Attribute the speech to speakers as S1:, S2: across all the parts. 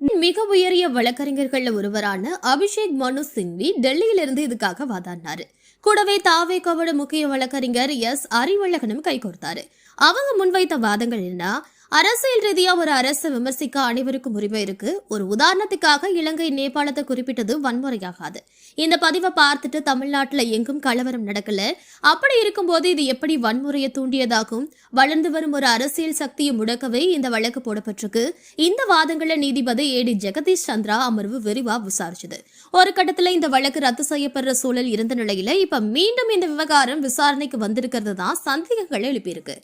S1: மிக உயரிய வழக்கறிஞர்கள் ஒருவரான அபிஷேக் மனு சிங்வி டெல்லியிலிருந்து இதுக்காக வாதாடினாரு. கூடவே தாவேகாவோட முக்கிய வழக்கறிஞர் எஸ் அறிவழகனும் கைகோர்த்தாரு. அவங்க முன்வைத்த வாதங்கள் என்ன? அரசியல் ரீதியா ஒரு அரசை விமர்சிக்க அனைவருக்கும் உரிமை இருக்கு. ஒரு உதாரணத்துக்காக இலங்கை நேபாளத்தை குறிப்பிட்டது வன்முறையாகாது. இந்த பதிவை பார்த்துட்டு தமிழ்நாட்டுல எங்கும் கலவரம் நடக்கல, அப்படி இருக்கும்போது இது எப்படி வன்முறையை தூண்டியதாகும்? வளர்ந்து வரும் ஒரு அரசியல் சக்தியை முடக்கவே இந்த வழக்கு போடப்பட்டிருக்கு. இந்த வாதங்களை நீதிபதி ஏடி ஜெகதீஷ் சந்திரா அமர்வு விரிவா விசாரிச்சது. ஒரு கட்டத்துல இந்த வழக்கு ரத்து செய்யப்படுற சூழல் இருந்த நிலையில இப்ப மீண்டும் இந்த விவகாரம் விசாரணைக்கு வந்திருக்கிறது தான் சந்தேகங்களை எழுப்பியிருக்கு.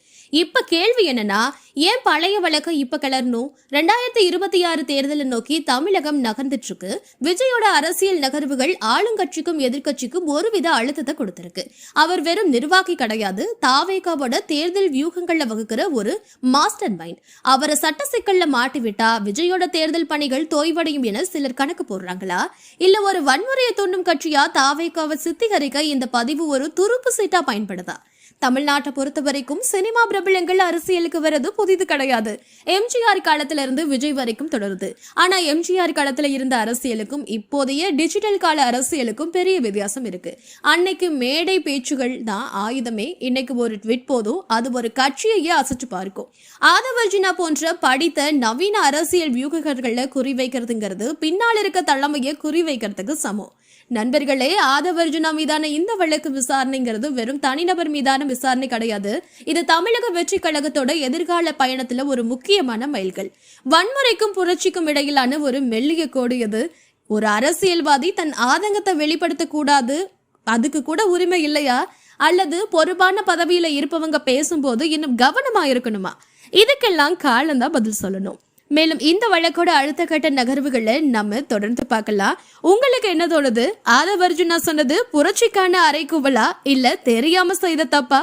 S1: இப்ப கேள்வி என்னன்னா, ஏன் பழைய வழக்கை இப்ப கிளறணும்? 2026 தேர்தலை நோக்கி தமிழகம் நகர்ந்துட்டு இருக்கு. விஜயோட அரசியல் நகர்வுகள் ஆளுங்கட்சிக்கும் எதிர்கட்சிக்கும் ஒருவித அழுத்தத்தை கொடுத்திருக்கு. அவர் வெறும் நிர்வாகி கிடையாது, தாவேகாவோட தேர்தல் வியூகங்கள்ல வகுக்கிற ஒரு மாஸ்டர் மைண்ட். அவரை சட்ட சிக்கல்ல மாட்டிவிட்டா விஜயோட தேர்தல் பணிகள் தோய்வடையும் என சிலர் கணக்கு போடுறாங்களா? இல்ல ஒரு வன்முறையை தூண்டும் கட்சியா தாவேகாவை சித்தரிக்க இந்த பதிவு ஒரு துருப்பு சீட்டா பயன்படுதா? தமிழ்நாட்டை பொறுத்த வரைக்கும் சினிமா பிரபலங்கள் அரசியலுக்கு வர்றது புதிது கிடையாது. எம்ஜிஆர் காலத்துல இருந்து விஜய் வரைக்கும் தொடருது. ஆனா எம்ஜிஆர் காலத்துல இருந்த அரசியலுக்கும் இப்போதைய டிஜிட்டல் கால அரசியலுக்கும் பெரிய வித்தியாசம் இருக்கு. அன்னைக்கு மேடை பேச்சுகள் தான் ஆயுதமே. இன்னைக்கு ஒரு ட்விட் போதும் அது ஒரு கட்சியையே அசைச்சு பார்க்கும். ஆதவர்ஜினா போன்ற படித்த நவீன அரசியல் வியூகர்கள்ல குறிவைக்கிறதுங்கிறது பின்னால் இருக்க தலைமையை குறிவைக்கிறதுக்கு சமம். நண்பர்களே, ஆதவர்ஜுனா மீதான இந்த வழக்கு விசாரணைங்கிறது வெறும் தனிநபர் மீதான விசாரணை கிடையாது. இது தமிழக வெற்றி கழகத்தோட எதிர்கால பயணத்துல ஒரு முக்கியமான மைல்கள். வன்முறைக்கும் புரட்சிக்கும் இடையிலான ஒரு மெல்லிய கோடு இது. ஒரு அரசியல்வாதி தன் ஆதங்கத்தை வெளிப்படுத்த கூடாது, அதுக்கு கூட உரிமை இல்லையா? அல்லது பொறுப்பான பதவியில இருப்பவங்க பேசும்போது இன்னும் கவனமா இருக்கணுமா? இதுக்கெல்லாம் காலம்தான் பதில் சொல்லணும். மேலும் இந்த வழக்கோட அடுத்த கட்ட நகர்வுகளை நம்ம தொடர்ந்து பார்க்கலாம். உங்களுக்கு என்ன தோணுது? ஆதவர்ஜுனா சொன்னது புரட்சிக்கான அறைகூவலா இல்ல தெரியாம செய்த தப்பா?